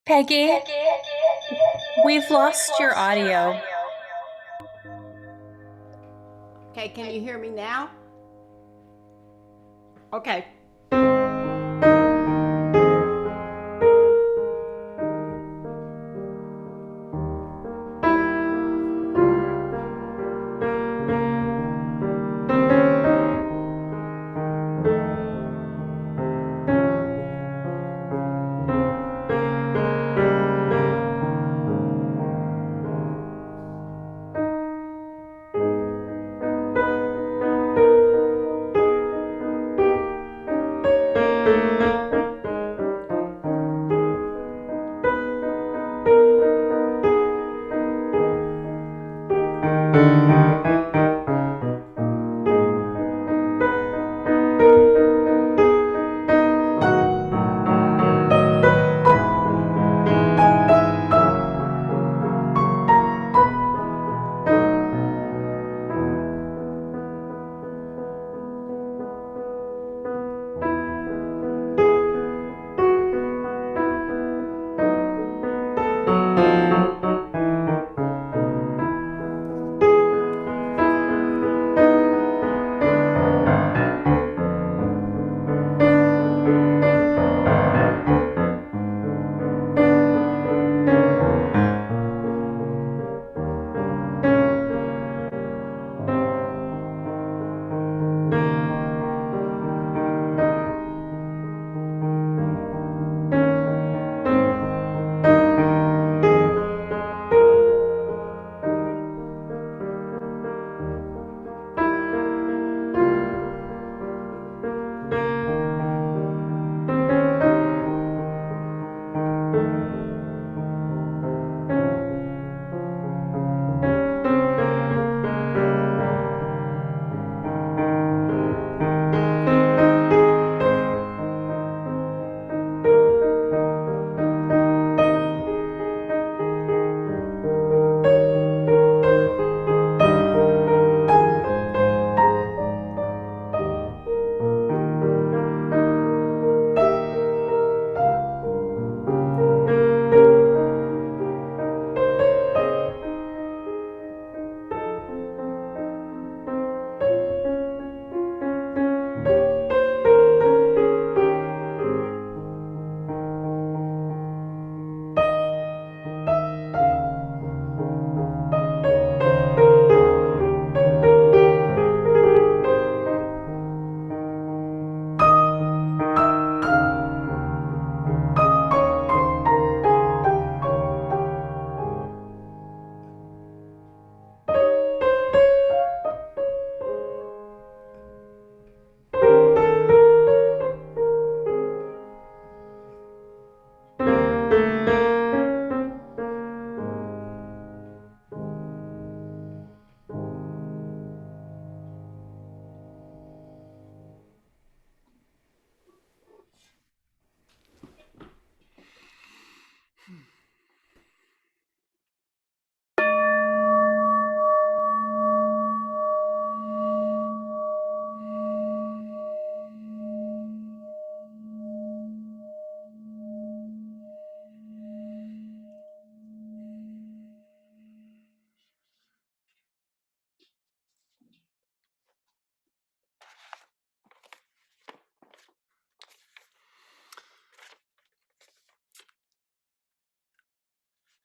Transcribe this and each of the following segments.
Peggy, we've lost your audio. Okay, can you hear me now? Okay.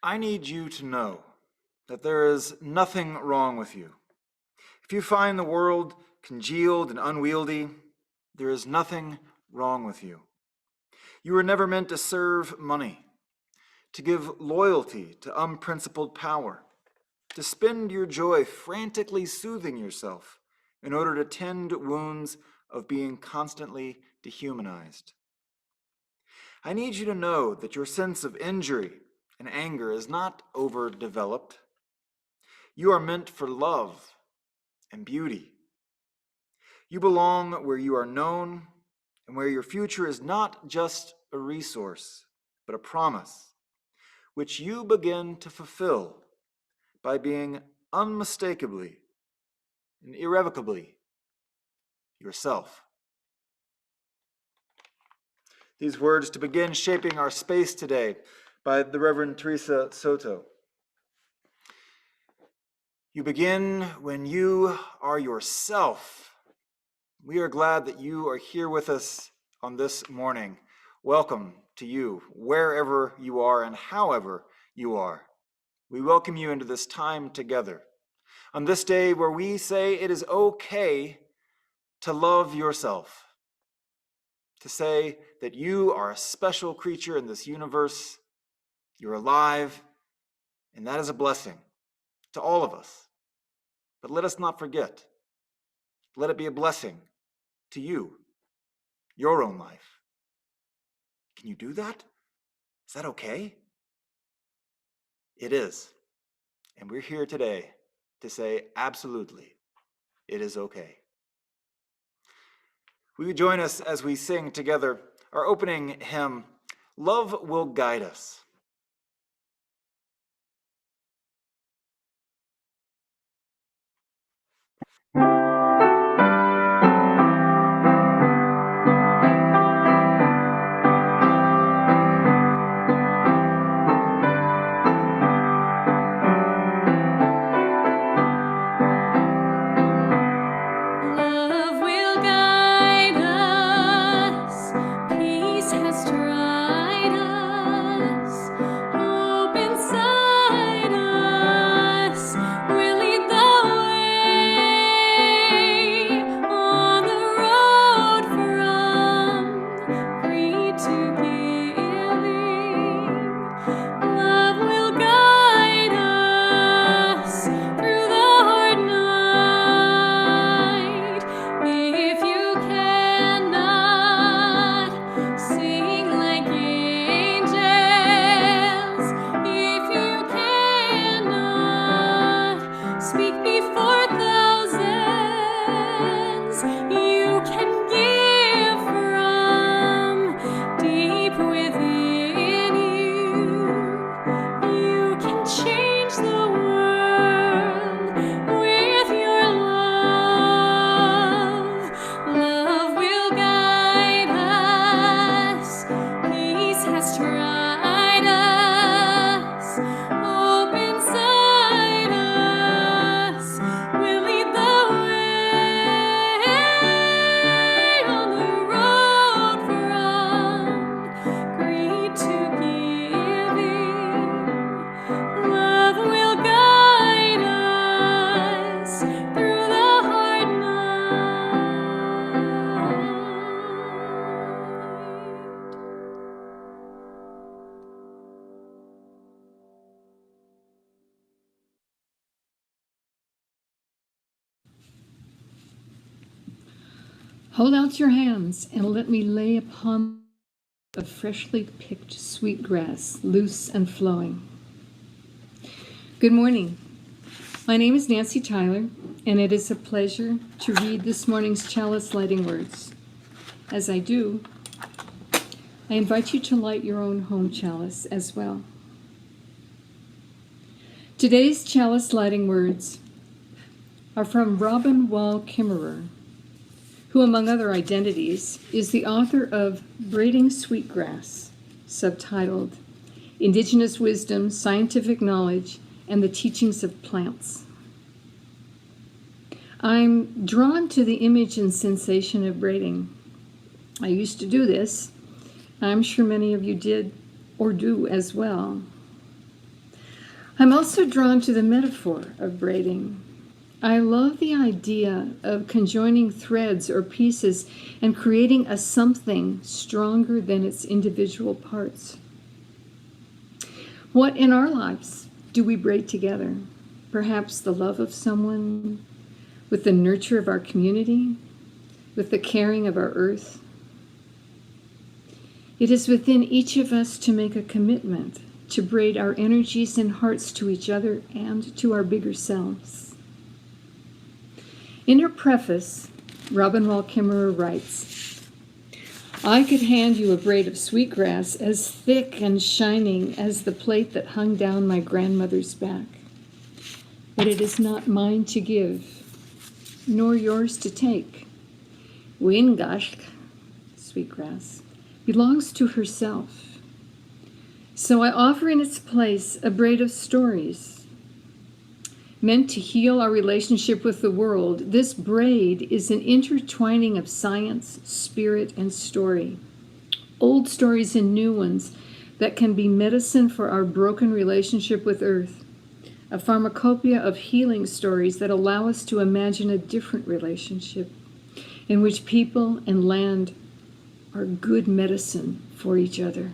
I need you to know that there is nothing wrong with you. If you find the world congealed and unwieldy, there is nothing wrong with you. You were never meant to serve money, to give loyalty to unprincipled power, to spend your joy frantically soothing yourself in order to tend wounds of being constantly dehumanized. I need you to know that your sense of injury and anger is not overdeveloped. You are meant for love and beauty. You belong where you are known and where your future is not just a resource, but a promise, which you begin to fulfill by being unmistakably and irrevocably yourself. These words to begin shaping our space today by the Reverend Teresa Soto. You begin when you are yourself. We are glad that you are here with us on this morning. Welcome to you, wherever you are and however you are. We welcome you into this time together. On this day where we say it is okay to love yourself, to say that you are a special creature in this universe, you're alive, and that is a blessing to all of us. But let us not forget, let it be a blessing to you, your own life. Can you do that? Is that okay? It is. And we're here today to say absolutely, it is okay. Will you join us as we sing together our opening hymn, Love Will Guide Us? Love will guide us, peace has tried us, hope inside us will lead the way on the road from greed to giving. Love will guide us through the hard night. If you cannot sing like angels, if you cannot speak before thousands, you can give from deep within you. You can change the world with your love. Love will guide us. Peace has tried us. Hope inside us will lead the way on the road from greed to giving. Love will guide us through the hard night. Hold out your hands and let me lay upon a freshly picked sweet grass, loose and flowing. Good morning. My name is Nancy Tyler, and it is a pleasure to read this morning's Chalice lighting words. As I do, I invite you to light your own home chalice as well. Today's Chalice lighting words are from Robin Wall Kimmerer, who, among other identities, is the author of Braiding Sweetgrass, subtitled Indigenous Wisdom, Scientific Knowledge, and the Teachings of Plants. I'm drawn to the image and sensation of braiding. I used to do this. I'm sure many of you did or do as well. I'm also drawn to the metaphor of braiding. I love the idea of conjoining threads or pieces and creating a something stronger than its individual parts. What in our lives do we braid together? Perhaps the love of someone, with the nurture of our community, with the caring of our earth. It is within each of us to make a commitment to braid our energies and hearts to each other and to our bigger selves. In her preface, Robin Wall Kimmerer writes, I could hand you a braid of sweetgrass as thick and shining as the plait that hung down my grandmother's back. But it is not mine to give, nor yours to take. Wingashk, sweetgrass, belongs to herself. So I offer in its place a braid of stories. Meant to heal our relationship with the world, this braid is an intertwining of science, spirit, and story. Old stories and new ones that can be medicine for our broken relationship with Earth. A pharmacopoeia of healing stories that allow us to imagine a different relationship in which people and land are good medicine for each other.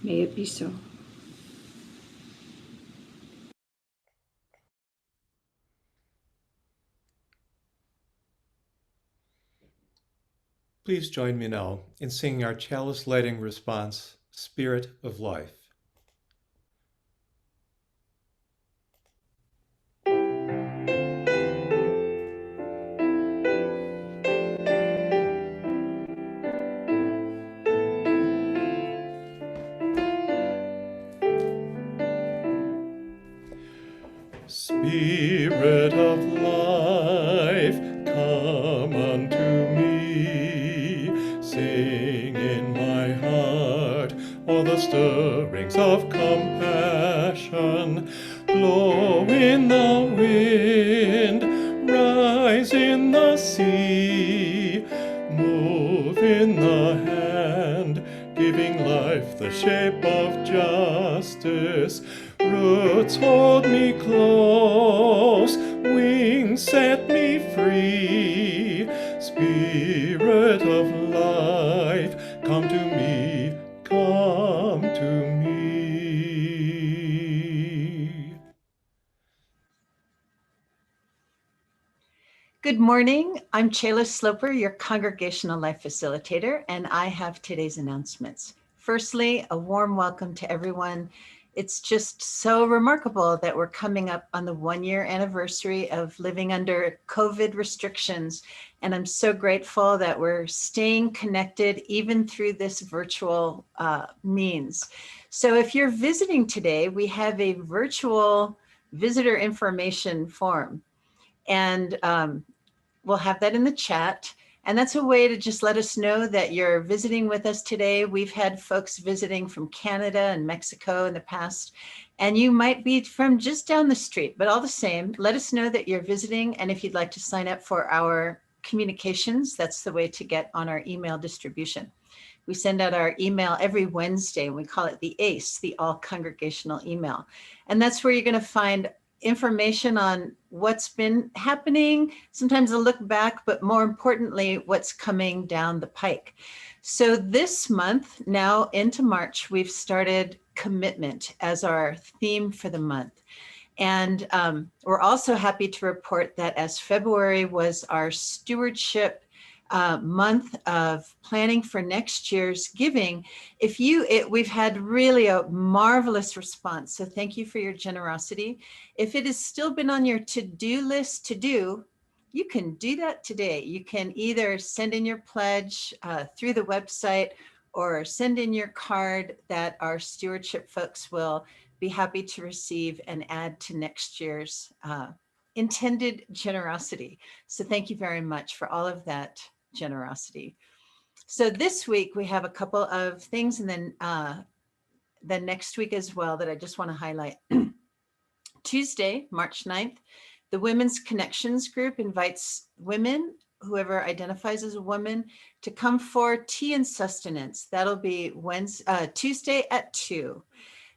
May it be so. Please join me now in singing our Chalice lighting response, Spirit of Life. Spirit of life, come unto me. Sing in my heart all the stirrings of compassion. Blow in the wind, rise in the sea. Move in the hand, giving life the shape of justice. Roots hold me close, wings set me free. Spirit of life, come to me, come to me. Good morning. I'm Chalice Sloper, your Congregational Life Facilitator, and I have today's announcements. Firstly, a warm welcome to everyone. It's just so remarkable that we're coming up on the 1-year anniversary of living under COVID restrictions, and I'm so grateful that we're staying connected even through this virtual means. So if you're visiting today, we have a virtual visitor information form. And we'll have that in the chat. And that's a way to just let us know that you're visiting with us today. We've had folks visiting from Canada and Mexico in the past, and you might be from just down the street, but all the same, let us know that you're visiting. And if you'd like to sign up for our communications, that's the way to get on our email distribution. We send out our email every Wednesday, and we call it the ACE, the All Congregational Email. And that's where you're going to find information on what's been happening, sometimes a look back, but more importantly, what's coming down the pike. So this month, now into March, we've started commitment as our theme for the month. And we're also happy to report that as February was our stewardship month of planning for next year's giving, we've had really a marvelous response. So thank you for your generosity. If it has still been on your to-do list to do, you can do that today. You can either send in your pledge through the website or send in your card that our stewardship folks will be happy to receive and add to next year's intended generosity. So thank you very much for all of that generosity. So this week we have a couple of things, and then next week as well, that I just want to highlight. Tuesday, March 9th, the Women's Connections group invites women, whoever identifies as a woman, to come for tea and sustenance. That'll be Tuesday at 2.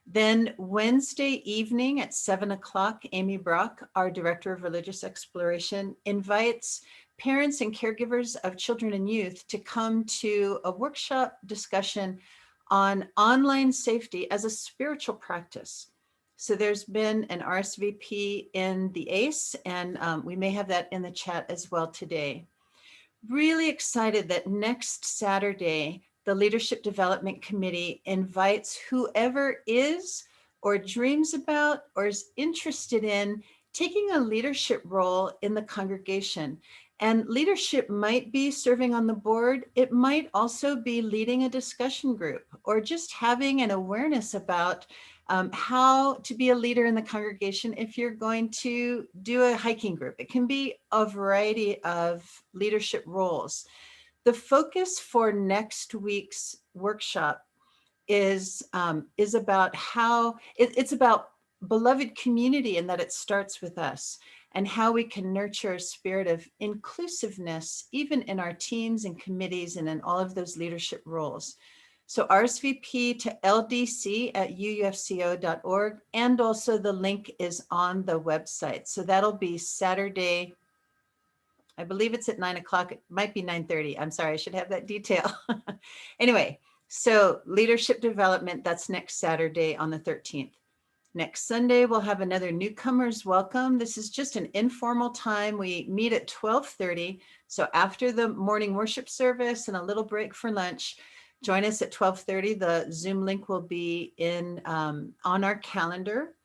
Then Wednesday evening at 7 o'clock, Amy Brock, our Director of Religious Exploration, invites parents and caregivers of children and youth to come to a workshop discussion on online safety as a spiritual practice. So there's been an RSVP in the ACE, and we may have that in the chat as well today. Really excited that next Saturday, the Leadership Development Committee invites whoever is or dreams about or is interested in taking a leadership role in the congregation. And leadership might be serving on the board. It might also be leading a discussion group or just having an awareness about how to be a leader in the congregation if you're going to do a hiking group. It can be a variety of leadership roles. The focus for next week's workshop is about how it's about beloved community, and that it starts with us, and how we can nurture a spirit of inclusiveness, even in our teams and committees and in all of those leadership roles. So RSVP to ldc@uufco.org, and also the link is on the website. So that'll be Saturday, I believe it's at 9 o'clock. It might be 9:30. I'm sorry, I should have that detail. Anyway, so leadership development, that's next Saturday on the 13th. Next Sunday, we'll have another newcomers welcome. This is just an informal time. We meet at 12:30. So after the morning worship service and a little break for lunch, join us at 12:30. The Zoom link will be on our calendar.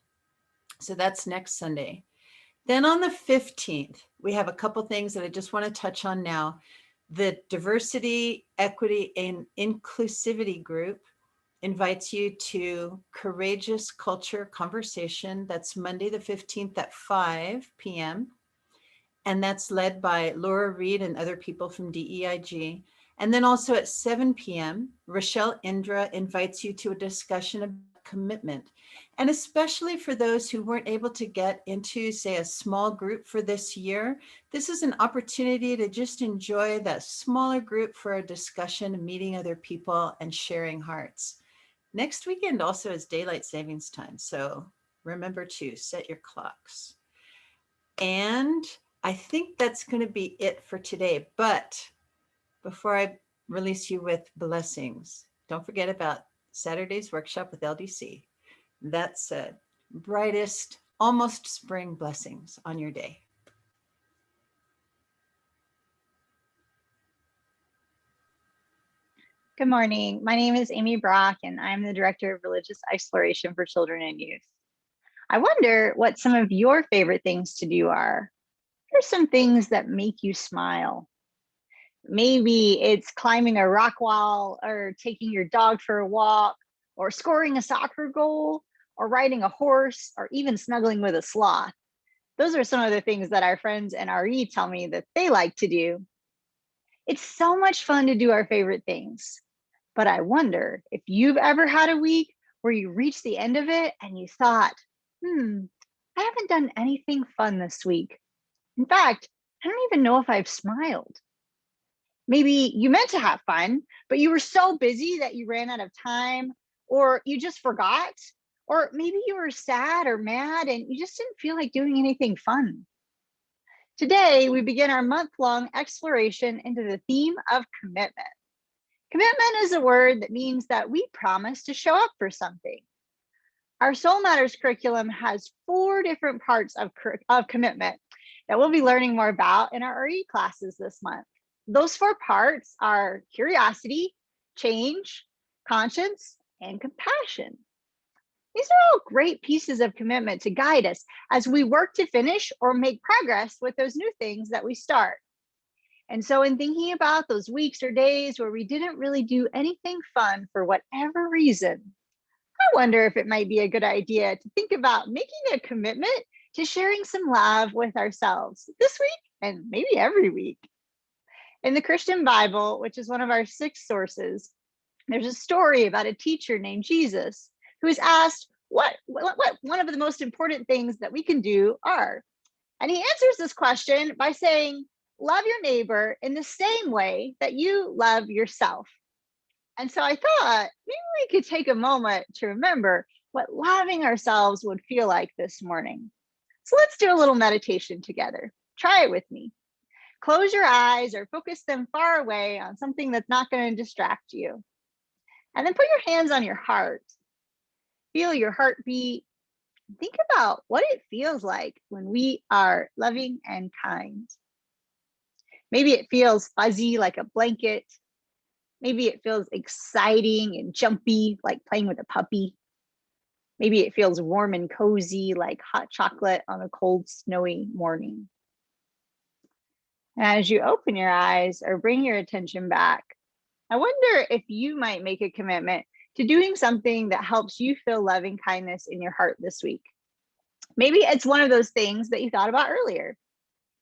So that's next Sunday. Then on the 15th, we have a couple things that I just want to touch on now. The Diversity, Equity, and Inclusivity Group invites you to Courageous Culture Conversation. That's Monday the 15th at 5 p.m. And that's led by Laura Reed and other people from DEIG. And then also at 7 p.m., Rochelle Indra invites you to a discussion about commitment. And especially for those who weren't able to get into, say, a small group for this year, this is an opportunity to just enjoy that smaller group for a discussion, meeting other people, and sharing hearts. Next weekend also is daylight savings time, so remember to set your clocks. And I think that's going to be it for today. But before I release you with blessings, don't forget about Saturday's workshop with LDC. That's brightest, almost spring blessings on your day. Good morning. My name is Amy Brock, and I'm the Director of Religious Exploration for Children and Youth. I wonder what some of your favorite things to do are. What are some things that make you smile? Maybe it's climbing a rock wall, or taking your dog for a walk, or scoring a soccer goal, or riding a horse, or even snuggling with a sloth. Those are some of the things that our friends in RE tell me that they like to do. It's so much fun to do our favorite things. But I wonder if you've ever had a week where you reached the end of it and you thought, I haven't done anything fun this week. In fact, I don't even know if I've smiled. Maybe you meant to have fun, but you were so busy that you ran out of time, or you just forgot, or maybe you were sad or mad and you just didn't feel like doing anything fun. Today, we begin our month-long exploration into the theme of commitment. Commitment is a word that means that we promise to show up for something. Our Soul Matters curriculum has 4 different parts of commitment that we'll be learning more about in our RE classes this month. Those 4 parts are curiosity, change, conscience, and compassion. These are all great pieces of commitment to guide us as we work to finish or make progress with those new things that we start. And so in thinking about those weeks or days where we didn't really do anything fun for whatever reason, I wonder if it might be a good idea to think about making a commitment to sharing some love with ourselves this week and maybe every week. In the Christian Bible, which is one of our 6 sources, there's a story about a teacher named Jesus who is asked what one of the most important things that we can do are. And he answers this question by saying, love your neighbor in the same way that you love yourself. And so I thought maybe we could take a moment to remember what loving ourselves would feel like this morning. So let's do a little meditation together. Try it with me. Close your eyes or focus them far away on something that's not going to distract you. And then put your hands on your heart. Feel your heartbeat. Think about what it feels like when we are loving and kind. Maybe it feels fuzzy like a blanket. Maybe it feels exciting and jumpy like playing with a puppy. Maybe it feels warm and cozy like hot chocolate on a cold, snowy morning. And as you open your eyes or bring your attention back, I wonder if you might make a commitment to doing something that helps you feel loving kindness in your heart this week. Maybe it's one of those things that you thought about earlier.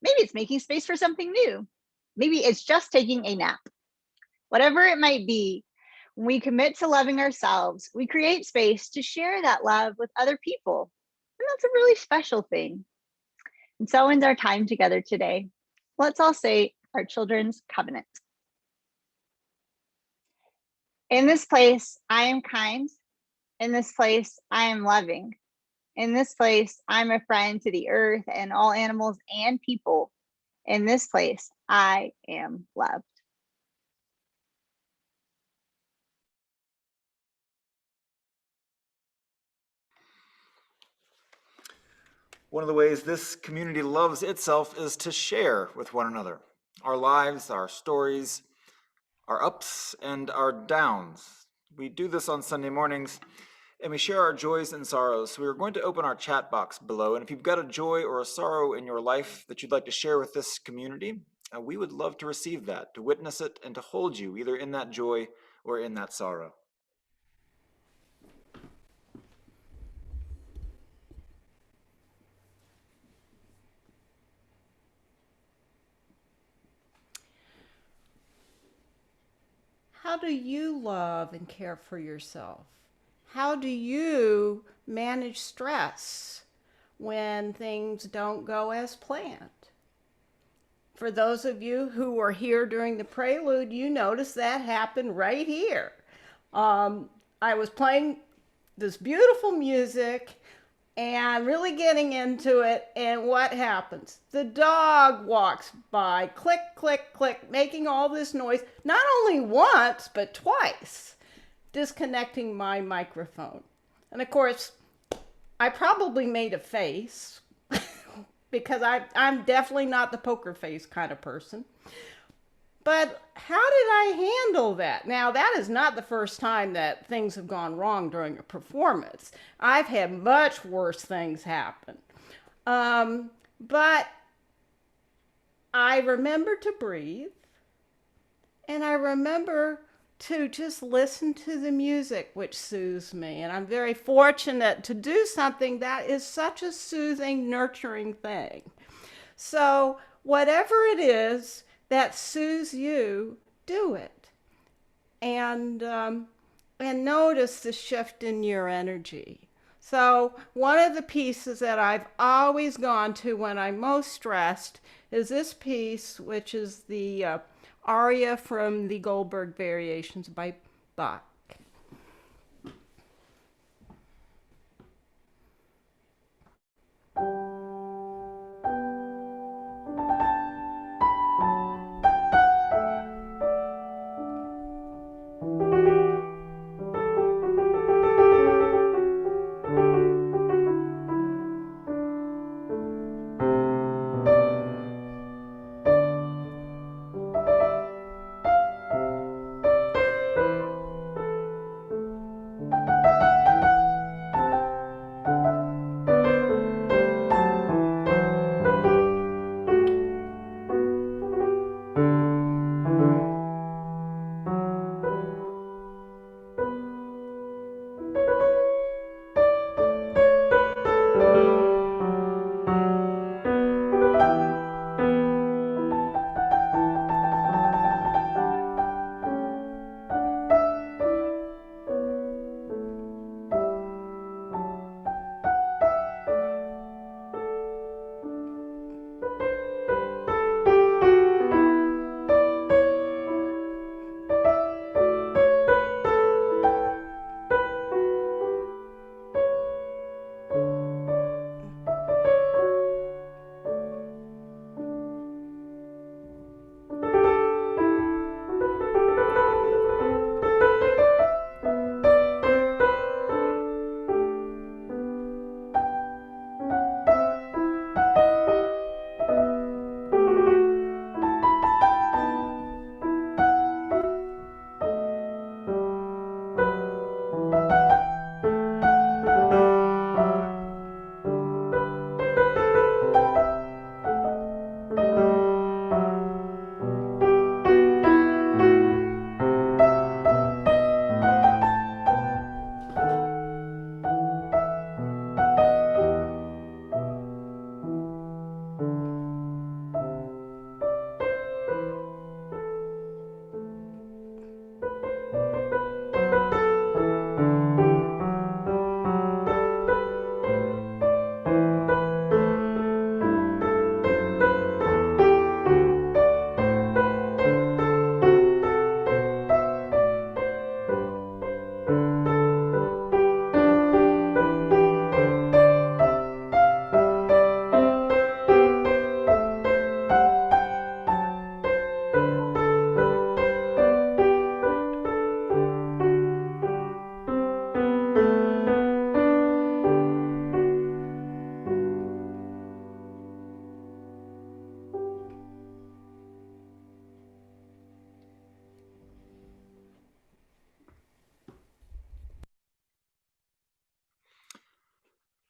Maybe it's making space for something new. Maybe it's just taking a nap. Whatever it might be, When we commit to loving ourselves, we create space to share that love with other people. And that's a really special thing. And so ends our time together today. Let's all say our children's covenant. In this place, I am kind. In this place, I am loving. In this place, I'm a friend to the earth and all animals and people. In this place, I am loved. One of the ways this community loves itself is to share with one another our lives, our stories, our ups and our downs. We do this on Sunday mornings, and we share our joys and sorrows. So we're going to open our chat box below, and if you've got a joy or a sorrow in your life that you'd like to share with this community, we would love to receive that, to witness it, and to hold you either in that joy or in that sorrow. How do you love and care for yourself? How do you manage stress when things don't go as planned? For those of you who were here during the prelude, you noticed that happened right here. I was playing this beautiful music and really getting into it, and what happens? The dog walks by, click, click, click, making all this noise, not only once, but twice, disconnecting my microphone. And of course, I probably made a face because I'm definitely not the poker face kind of person. But how did I handle that? Now, that is not the first time that things have gone wrong during a performance. I've had much worse things happen. But I remember to breathe, and I remember to just listen to the music, which soothes me. And I'm very fortunate to do something that is such a soothing, nurturing thing. So whatever it is that soothes you, do it. And notice the shift in your energy. So one of the pieces that I've always gone to when I'm most stressed is this piece, which is the aria from the Goldberg Variations by Bach.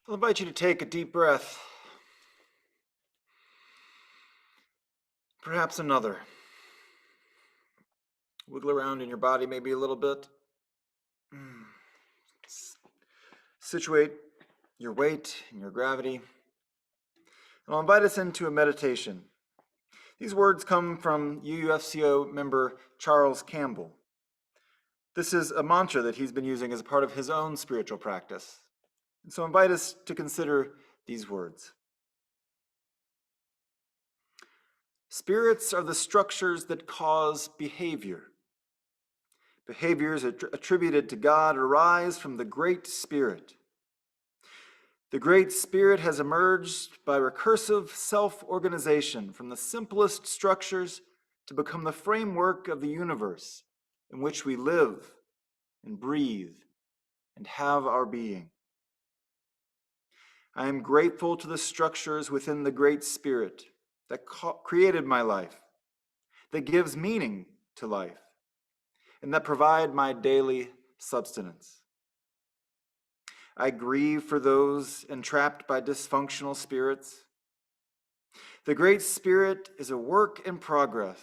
I'll invite you to take a deep breath. Perhaps another. Wiggle around in your body maybe a little bit. Situate your weight and your gravity. And I'll invite us into a meditation. These words come from UUFCO member Charles Campbell. This is a mantra that he's been using as a part of his own spiritual practice. And so I invite us to consider these words. Spirits are the structures that cause behavior. Behaviors attributed to God arise from the Great Spirit. The Great Spirit has emerged by recursive self-organization from the simplest structures to become the framework of the universe in which we live and breathe and have our being. I am grateful to the structures within the Great Spirit that created my life, that gives meaning to life, and that provide my daily subsistence. I grieve for those entrapped by dysfunctional spirits. The Great Spirit is a work in progress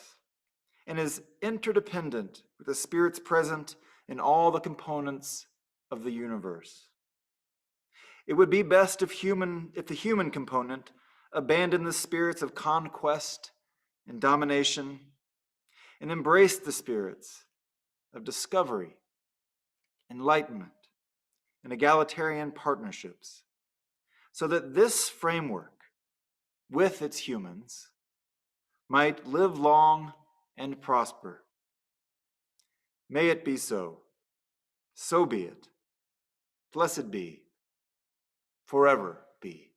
and is interdependent with the spirits present in all the components of the universe. It would be best if the human component abandoned the spirits of conquest and domination and embraced the spirits of discovery, enlightenment, and egalitarian partnerships, so that this framework, with its humans, might live long and prosper. May it be so. So be it. Blessed be. Forever be.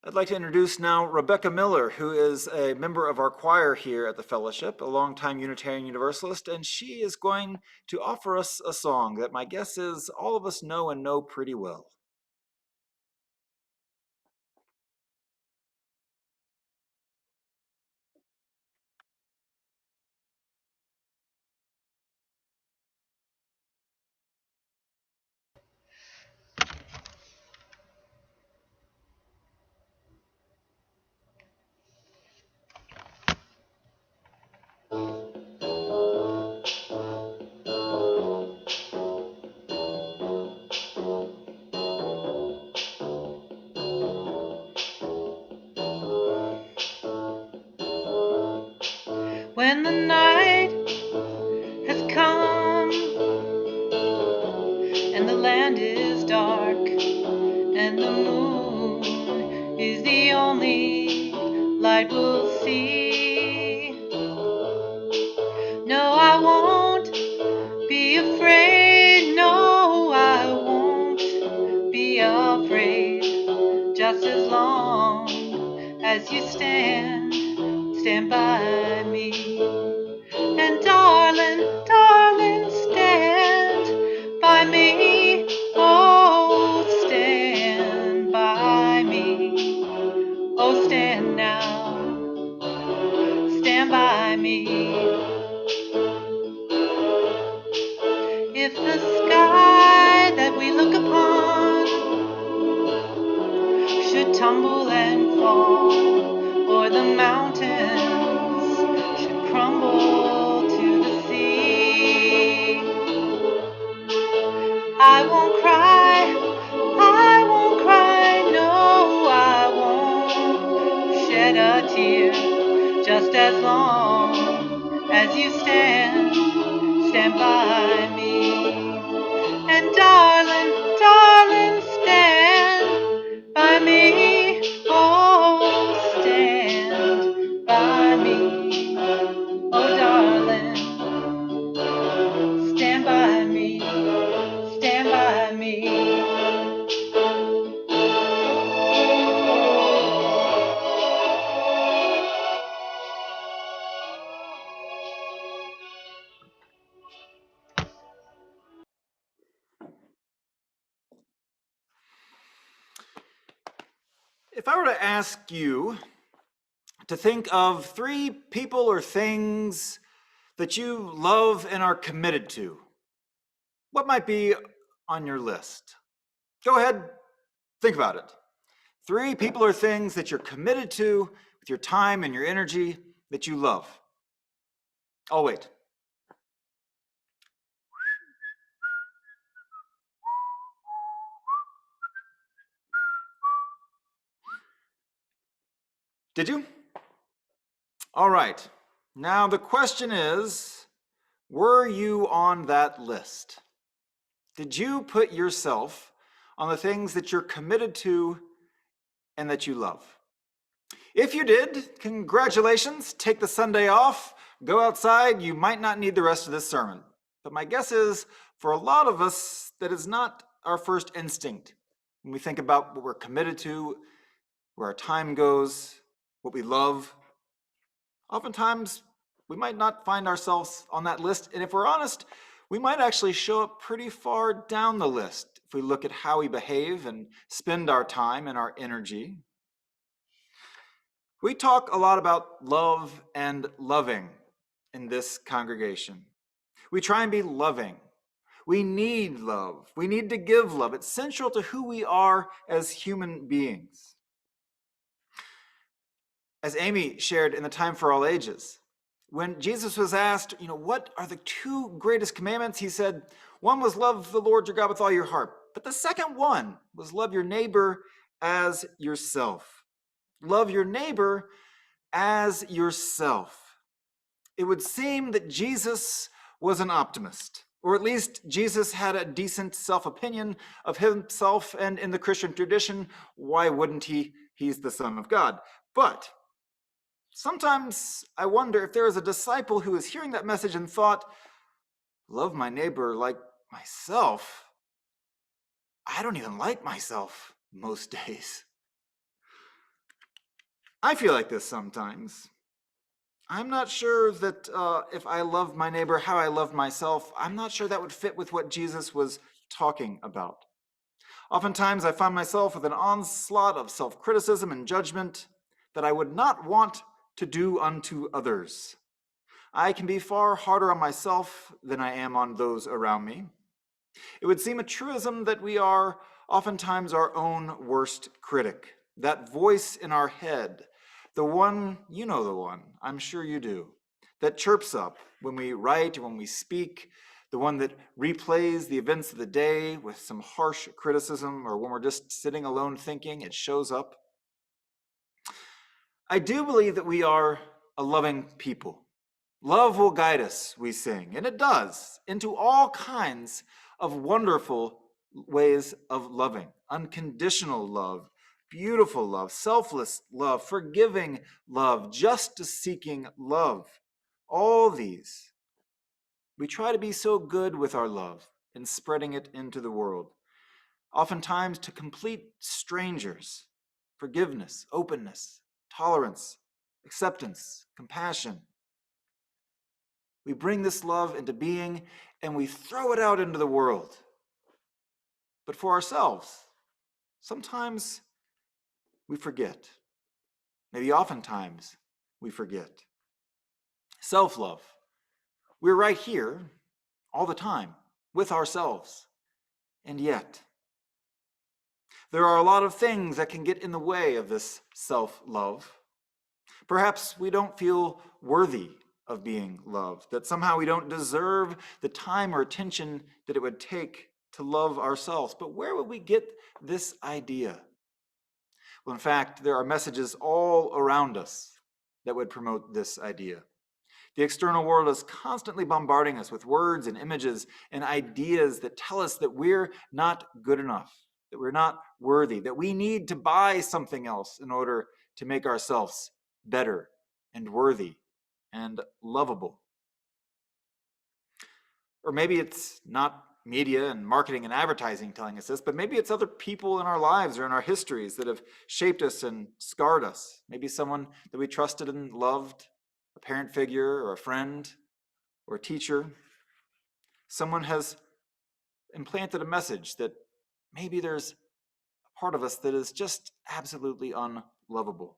I'd like to introduce now Rebecca Miller, who is a member of our choir here at the Fellowship, a longtime Unitarian Universalist, and she is going to offer us a song that my guess is all of us know and know pretty well. When the night has come and the land is dark and the moon is the only light we'll see. No, I won't be afraid. No, I won't be afraid. Just as long as you stand by me. And darling, darling, stand by me. Oh, stand by me. Oh, stand now. Stand by me. If the sky that we look upon should tumble and fall, or the mountains should crumble to the sea, I won't cry, no, I won't shed a tear, just as long as you stand by me. And darling, darling, stand by me. Oh, stand by me. Oh, darling, stand by me. Stand by me. If I were to ask you to think of 3 people or things that you love and are committed to? What might be on your list? Go ahead, think about it. 3 people or things that you're committed to with your time and your energy that you love. I'll wait. Did you? All right. Now the question is, were you on that list? Did you put yourself on the things that you're committed to and that you love? If you did, congratulations, take the Sunday off, go outside, you might not need the rest of this sermon. But my guess is, for a lot of us, that is not our first instinct when we think about what we're committed to, where our time goes, what we love. Oftentimes, we might not find ourselves on that list, and if we're honest, we might actually show up pretty far down the list if we look at how we behave and spend our time and our energy. We talk a lot about love and loving in this congregation. We try and be loving. We need love. We need to give love. It's central to who we are as human beings. As Amy shared in the Time for All Ages, when Jesus was asked, what are the 2 greatest commandments? He said, one was love the Lord your God with all your heart. But the second one was love your neighbor as yourself. Love your neighbor as yourself. It would seem that Jesus was an optimist, or at least Jesus had a decent self-opinion of himself, and in the Christian tradition, why wouldn't he? He's the Son of God. But sometimes I wonder if there is a disciple who is hearing that message and thought, love my neighbor like myself. I don't even like myself most days. I feel like this sometimes. I'm not sure that if I love my neighbor how I love myself, I'm not sure that would fit with what Jesus was talking about. Oftentimes I find myself with an onslaught of self-criticism and judgment that I would not want to do unto others. I can be far harder on myself than I am on those around me. It would seem a truism that we are oftentimes our own worst critic, that voice in our head, the one, the one, I'm sure you do, that chirps up when we write or when we speak, the one that replays the events of the day with some harsh criticism, or when we're just sitting alone thinking, it shows up. I do believe that we are a loving people. Love will guide us, we sing, and it does, into all kinds of wonderful ways of loving. Unconditional love, beautiful love, selfless love, forgiving love, justice-seeking love. All these. We try to be so good with our love and spreading it into the world, oftentimes to complete strangers. Forgiveness, openness, tolerance, acceptance, compassion. We bring this love into being and we throw it out into the world. But for ourselves, sometimes we forget. Maybe oftentimes we forget. Self-love. We're right here all the time with ourselves. And yet, there are a lot of things that can get in the way of this self-love. Perhaps we don't feel worthy of being loved, that somehow we don't deserve the time or attention that it would take to love ourselves. But where would we get this idea? Well, in fact, there are messages all around us that would promote this idea. The external world is constantly bombarding us with words and images and ideas that tell us that we're not good enough, that we're not worthy, that we need to buy something else in order to make ourselves better and worthy and lovable. Or maybe it's not media and marketing and advertising telling us this, but maybe it's other people in our lives or in our histories that have shaped us and scarred us. Maybe someone that we trusted and loved, a parent figure or a friend or a teacher. Someone has implanted a message that maybe there's a part of us that is just absolutely unlovable.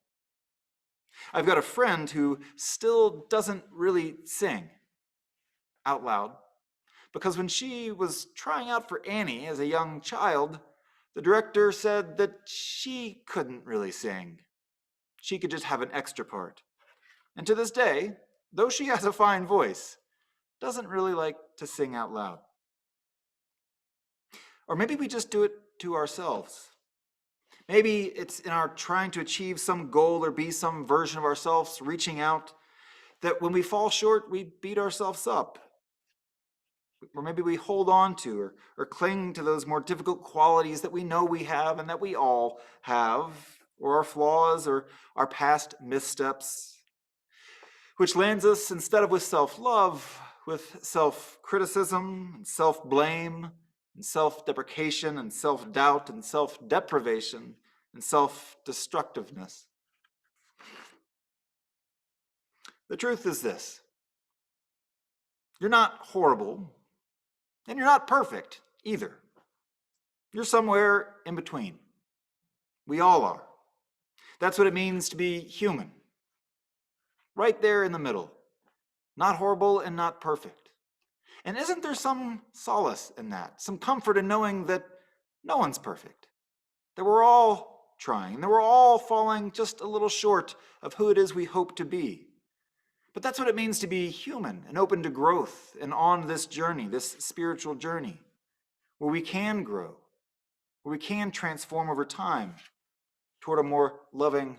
I've got a friend who still doesn't really sing. out loud, because when she was trying out for Annie as a young child, the director said that she couldn't really sing. She could just have an extra part. And to this day, though she has a fine voice, doesn't really like to sing out loud. Or maybe we just do it to ourselves. Maybe it's in our trying to achieve some goal or be some version of ourselves, reaching out, that when we fall short, we beat ourselves up. Or maybe we hold on to or cling to those more difficult qualities that we know we have and that we all have, or our flaws or our past missteps, which lands us, instead of with self-love, with self-criticism and self-blame and self-deprecation and self-doubt and self-deprivation and self-destructiveness. The truth is this: you're not horrible, and you're not perfect either. You're somewhere in between. We all are. That's what it means to be human. Right there in the middle. Not horrible and not perfect. And isn't there some solace in that? Some comfort in knowing that no one's perfect. That we're all trying, that we're all falling just a little short of who it is we hope to be. But that's what it means to be human and open to growth and on this journey, this spiritual journey, where we can grow, where we can transform over time toward a more loving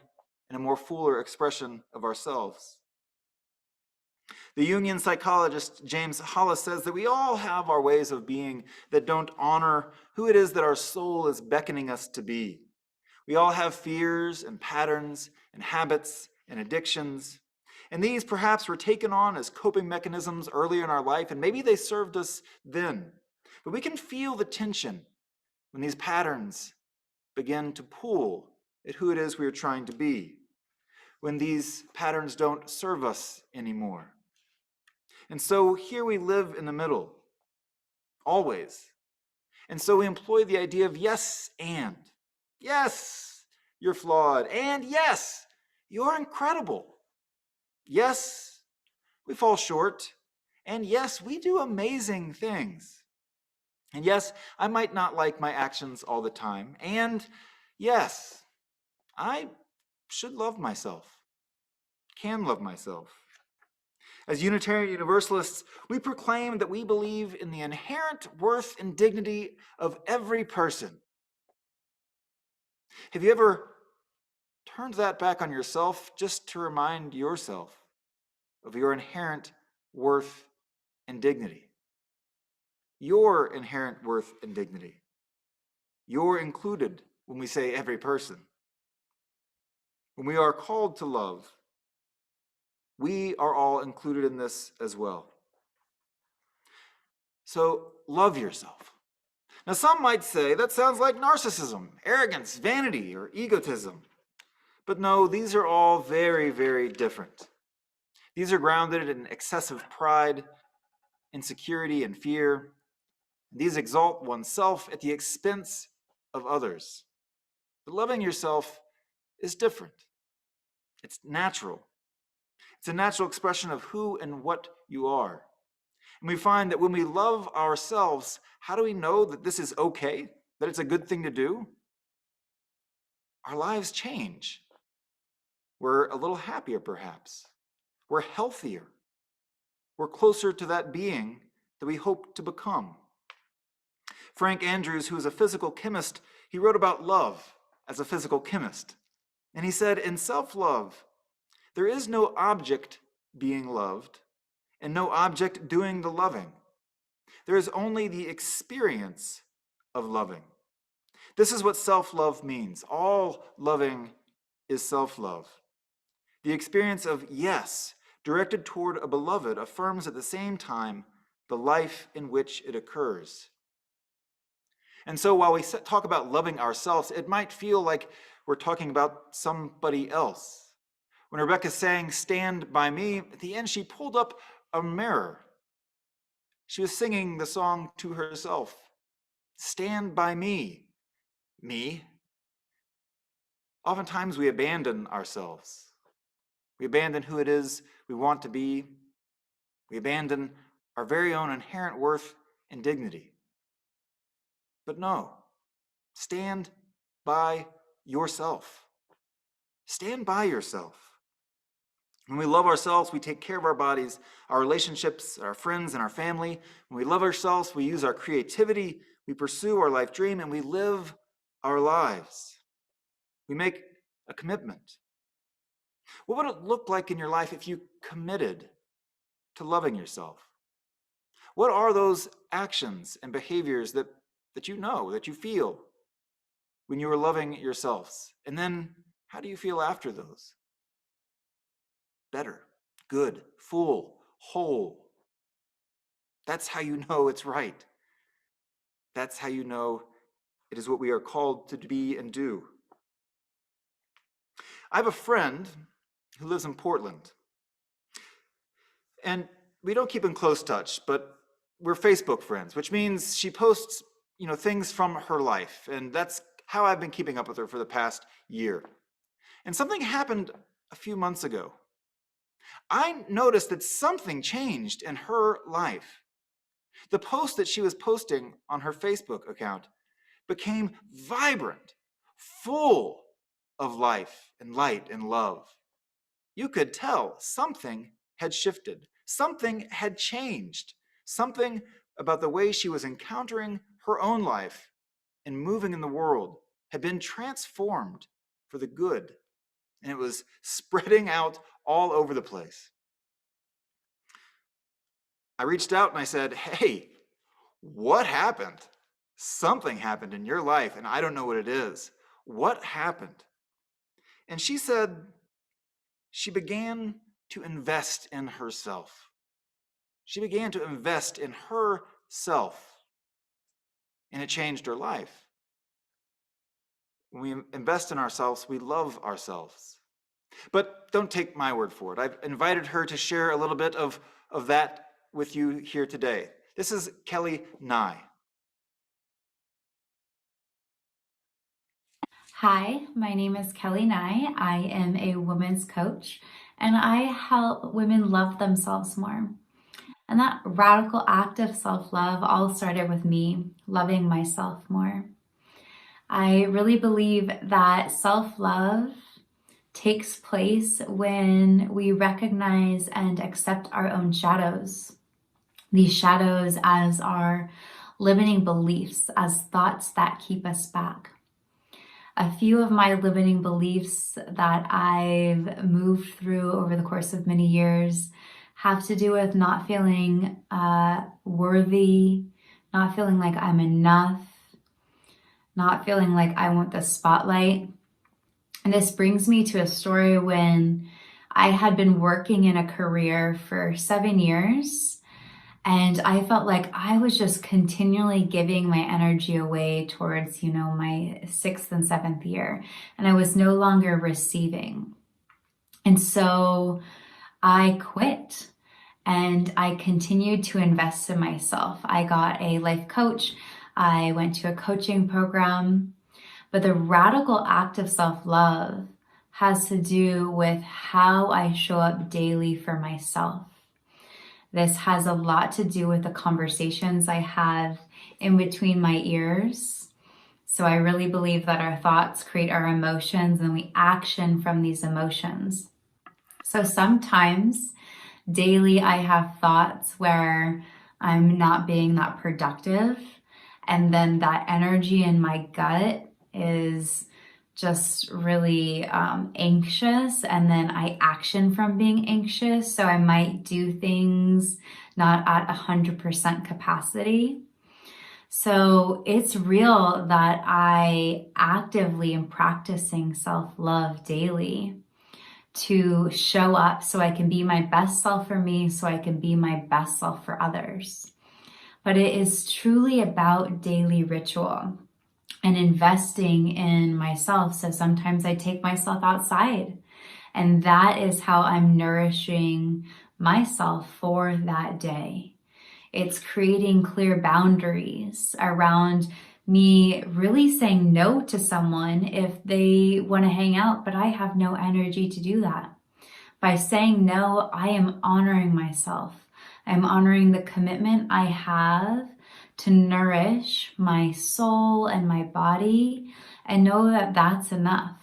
and a more fuller expression of ourselves. The Jungian psychologist James Hollis says that we all have our ways of being that don't honor who it is that our soul is beckoning us to be. We all have fears and patterns and habits and addictions. And these perhaps were taken on as coping mechanisms earlier in our life, and maybe they served us then. But we can feel the tension when these patterns begin to pull at who it is we are trying to be, when these patterns don't serve us anymore. And so here we live in the middle, always. And so we employ the idea of yes, and. Yes, you're flawed. And yes, you're incredible. Yes, we fall short. And yes, we do amazing things. And yes, I might not like my actions all the time. And yes, I should love myself, can love myself. As Unitarian Universalists, we proclaim that we believe in the inherent worth and dignity of every person. Have you ever turned that back on yourself just to remind yourself of your inherent worth and dignity? Your inherent worth and dignity. You're included when we say every person. When we are called to love, we are all included in this as well. So love yourself. Now, some might say that sounds like narcissism, arrogance, vanity, or egotism. But no, these are all very, very different. These are grounded in excessive pride, insecurity, and fear. These exalt oneself at the expense of others. But loving yourself is different. It's natural. It's a natural expression of who and what you are. And we find that when we love ourselves, how do we know that this is okay? That it's a good thing to do? Our lives change. We're a little happier, perhaps. We're healthier. We're closer to that being that we hope to become. Frank Andrews, who is a physical chemist, he wrote about love as a physical chemist. And he said, in self-love, there is no object being loved and no object doing the loving. There is only the experience of loving. This is what self-love means. All loving is self-love. The experience of yes, directed toward a beloved, affirms at the same time the life in which it occurs. And so while we talk about loving ourselves, it might feel like we're talking about somebody else. When Rebecca's saying, "Stand by me," at the end she pulled up a mirror. She was singing the song to herself. Stand by me. Me. Oftentimes we abandon ourselves. We abandon who it is we want to be. We abandon our very own inherent worth and dignity. But no, stand by yourself. Stand by yourself. When we love ourselves, we take care of our bodies, our relationships, our friends, and our family. When we love ourselves, we use our creativity, we pursue our life dream, and we live our lives. We make a commitment. What would it look like in your life if you committed to loving yourself? What are those actions and behaviors that you know, that you feel when you are loving yourselves? And then how do you feel after those? Better, good, full, whole. That's how you know it's right. That's how you know it is what we are called to be and do. I have a friend who lives in Portland. And we don't keep in close touch, but we're Facebook friends, which means she posts, things from her life. And that's how I've been keeping up with her for the past year. And something happened a few months ago. I noticed that something changed in her life. The post that she was posting on her Facebook account became vibrant, full of life and light and love. You could tell something had shifted, something had changed, something about the way she was encountering her own life and moving in the world had been transformed for the good. And it was spreading out all over the place. I reached out and I said, "Hey, what happened? Something happened in your life and I don't know what it is. What happened?" And she said she began to invest in herself. She began to invest in herself, and it changed her life. When we invest in ourselves, we love ourselves. But don't take my word for it. I've invited her to share a little bit of that with you here today. This is Kelly Nye. Hi, my name is Kelly Nye. I am a women's coach, and I help women love themselves more. And that radical act of self-love all started with me loving myself more. I really believe that self-love takes place when we recognize and accept our own shadows. These shadows as our limiting beliefs, as thoughts that keep us back. A few of my limiting beliefs that I've moved through over the course of many years have to do with not feeling worthy, not feeling like I'm enough, not feeling like I want the spotlight. And this brings me to a story when I had been working in a career for 7 years, and I felt like I was just continually giving my energy away towards, my 6th and 7th year, and I was no longer receiving. And so I quit and I continued to invest in myself. I got a life coach. I went to a coaching program, but the radical act of self-love has to do with how I show up daily for myself. This has a lot to do with the conversations I have in between my ears. So I really believe that our thoughts create our emotions and we action from these emotions. So sometimes daily I have thoughts where I'm not being that productive, and then that energy in my gut is just really anxious, and then I action from being anxious. So I might do things not at 100% capacity. So it's real that I actively am practicing self-love daily to show up so I can be my best self for me, so I can be my best self for others. But it is truly about daily ritual and investing in myself. So sometimes I take myself outside, and that is how I'm nourishing myself for that day. It's creating clear boundaries around me really saying no to someone if they want to hang out, but I have no energy to do that. By saying no, I am honoring myself. I'm honoring the commitment I have to nourish my soul and my body, and know that that's enough.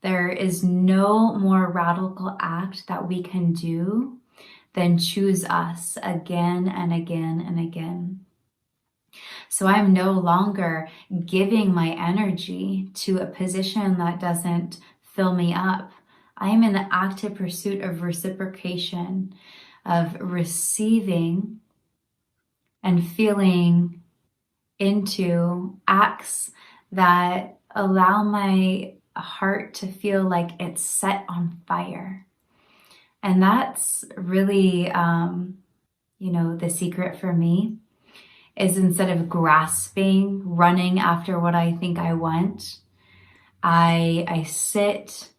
There is no more radical act that we can do than choose us again and again and again. So I'm no longer giving my energy to a position that doesn't fill me up. I am in the active pursuit of reciprocation, of receiving and feeling into acts that allow my heart to feel like it's set on fire. And that's really, the secret for me is, instead of grasping, running after what I think I want, I sit,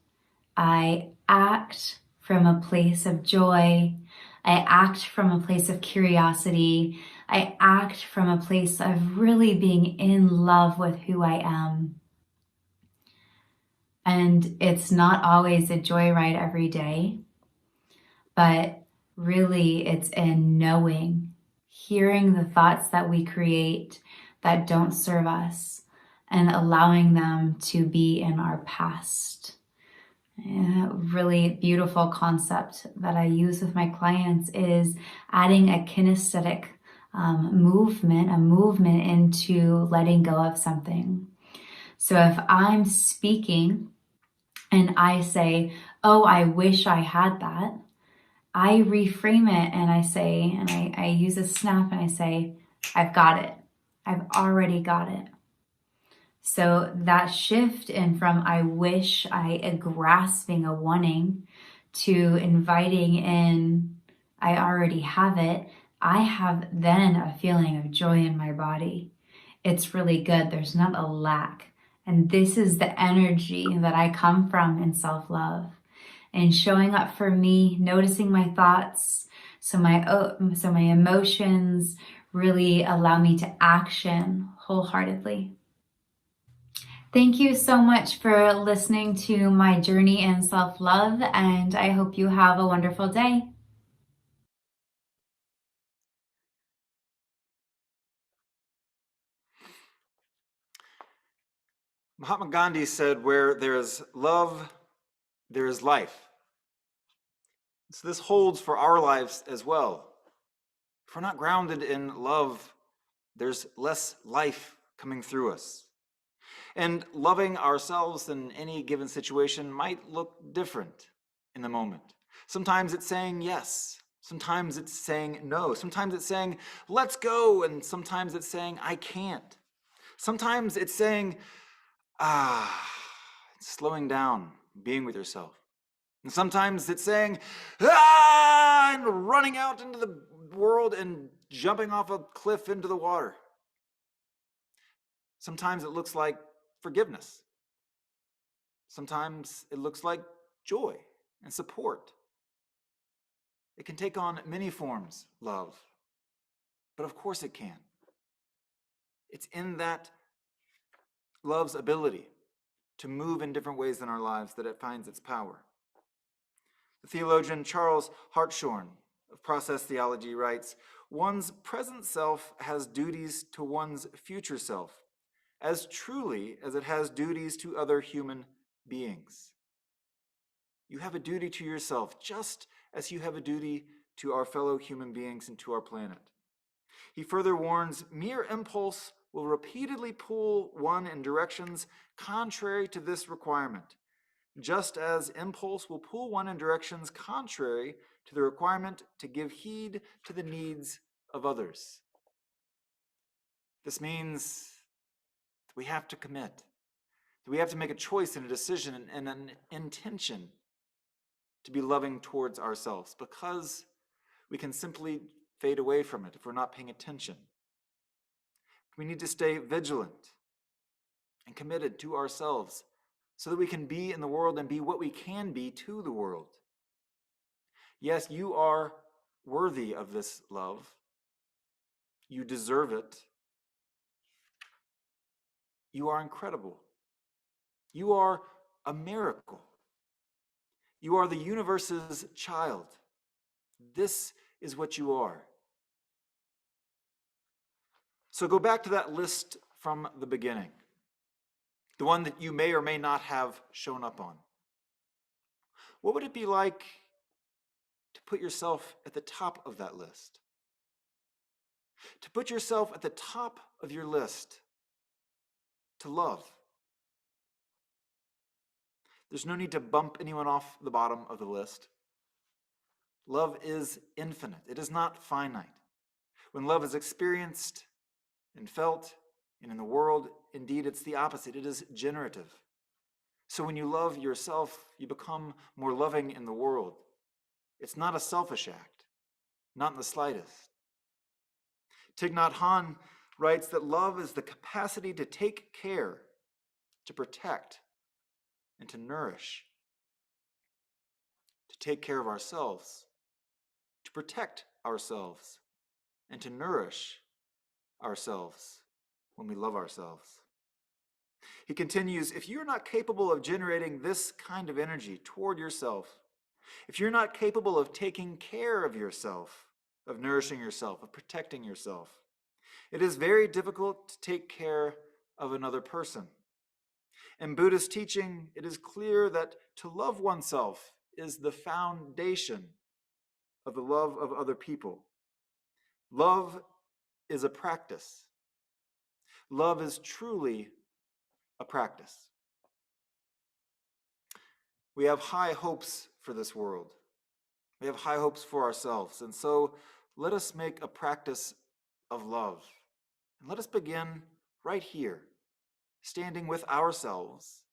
I act from a place of joy, I act from a place of curiosity, I act from a place of really being in love with who I am. And it's not always a joyride every day, but really it's in knowing, hearing the thoughts that we create that don't serve us and allowing them to be in our past. A really beautiful concept that I use with my clients is adding a kinesthetic movement, a movement into letting go of something. So if I'm speaking and I say, oh, I wish I had that, I reframe it and I say, and I use a snap and I say, I've got it. I've already got it. So that shift in from I wish, I grasping, a wanting, to inviting in, I already have it. I have then a feeling of joy in my body. It's really good. There's not a lack. And this is the energy that I come from in self-love. And showing up for me, noticing my thoughts, so my emotions really allow me to action wholeheartedly. Thank you so much for listening to my journey in self-love, and I hope you have a wonderful day. Mahatma Gandhi said, where there is love, there is life. So this holds for our lives as well. If we're not grounded in love, there's less life coming through us. And loving ourselves in any given situation might look different in the moment. Sometimes it's saying yes. Sometimes it's saying no. Sometimes it's saying, let's go. And sometimes it's saying, I can't. Sometimes it's saying, slowing down, being with yourself. And sometimes it's saying, and running out into the world and jumping off a cliff into the water. Sometimes it looks like forgiveness. Sometimes it looks like joy and support. It can take on many forms, love. But of course it can. It's in that love's ability to move in different ways in our lives that it finds its power. The theologian Charles Hartshorne of Process Theology writes, one's present self has duties to one's future self, as truly as it has duties to other human beings. You have a duty to yourself, just as you have a duty to our fellow human beings and to our planet. He further warns, mere impulse will repeatedly pull one in directions contrary to this requirement, just as impulse will pull one in directions contrary to the requirement to give heed to the needs of others. This means that we have to commit, that we have to make a choice and a decision and an intention to be loving towards ourselves, because we can simply fade away from it if we're not paying attention. We need to stay vigilant and committed to ourselves so that we can be in the world and be what we can be to the world. Yes, you are worthy of this love. You deserve it. You are incredible. You are a miracle. You are the universe's child. This is what you are. So go back to that list from the beginning, the one that you may or may not have shown up on. What would it be like to put yourself at the top of that list? To put yourself at the top of your list, to love. There's no need to bump anyone off the bottom of the list. Love is infinite. It is not finite. When love is experienced and felt and in the world, indeed, it's the opposite. It is generative. So when you love yourself, you become more loving in the world. It's not a selfish act, not in the slightest. Thich Nhat Hanh writes that love is the capacity to take care, to protect, and to nourish. To take care of ourselves, to protect ourselves, and to nourish ourselves when we love ourselves. He continues, if you're not capable of generating this kind of energy toward yourself, if you're not capable of taking care of yourself, of nourishing yourself, of protecting yourself, it is very difficult to take care of another person. In Buddhist teaching, it is clear that to love oneself is the foundation of the love of other people. Love is a practice. Love is truly a practice. We have high hopes for this world. We have high hopes for ourselves. And so let us make a practice of love. And let us begin right here, standing with ourselves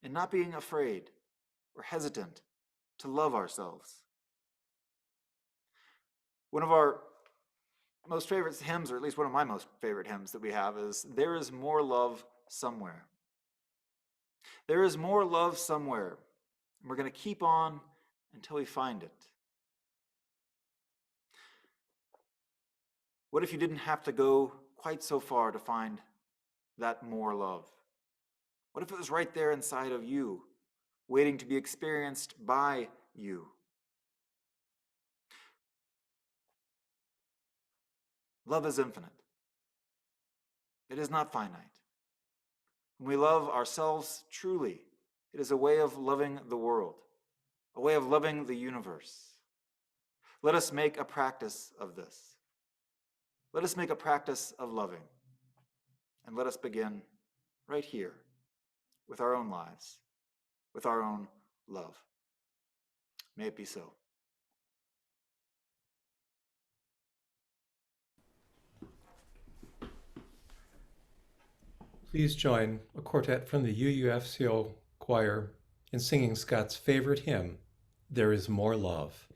and not being afraid or hesitant to love ourselves. One of our most favorite hymns, or at least one of my most favorite hymns that we have, is There is More Love Somewhere. There is more love somewhere. And we're going to keep on until we find it. What if you didn't have to go quite so far to find that more love? What if it was right there inside of you, waiting to be experienced by you? Love is infinite. It is not finite. When we love ourselves truly, it is a way of loving the world, a way of loving the universe. Let us make a practice of this. Let us make a practice of loving. And let us begin right here with our own lives, with our own love. May it be so. Please join a quartet from the UUFCO choir in singing Scott's favorite hymn, There is More Love.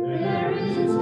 There is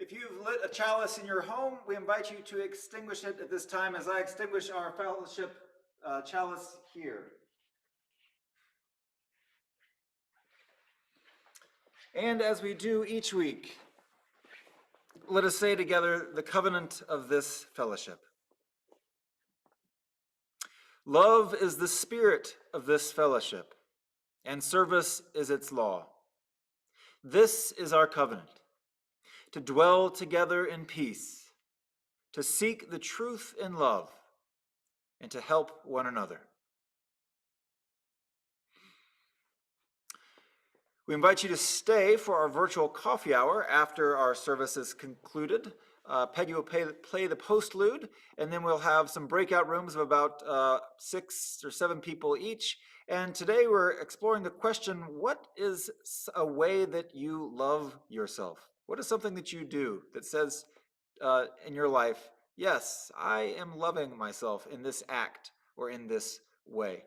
If you've lit a chalice in your home, we invite you to extinguish it at this time as I extinguish our fellowship chalice here. And as we do each week, let us say together the covenant of this fellowship. Love is the spirit of this fellowship, and service is its law. This is our covenant, to dwell together in peace, to seek the truth in love, and to help one another. We invite you to stay for our virtual coffee hour after our service is concluded. Peggy will play the postlude, and then we'll have some breakout rooms of about 6 or 7 people each. And today we're exploring the question, what is a way that you love yourself? What is something that you do that says in your life, yes, I am loving myself in this act or in this way?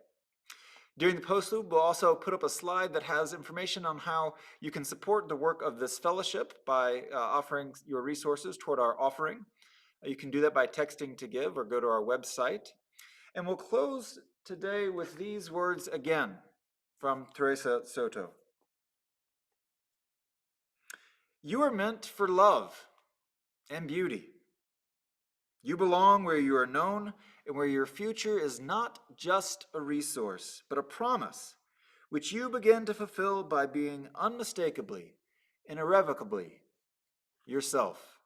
During the postlude, we'll also put up a slide that has information on how you can support the work of this fellowship by offering your resources toward our offering. You can do that by texting to give or go to our website. And we'll close today with these words again from Teresa Soto. You are meant for love and beauty. You belong where you are known and where your future is not just a resource, but a promise, which you begin to fulfill by being unmistakably and irrevocably yourself.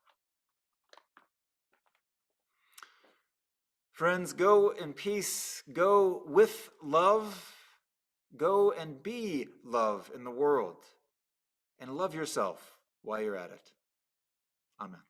Friends, go in peace, go with love, go and be love in the world, and love yourself while you're at it. Amen.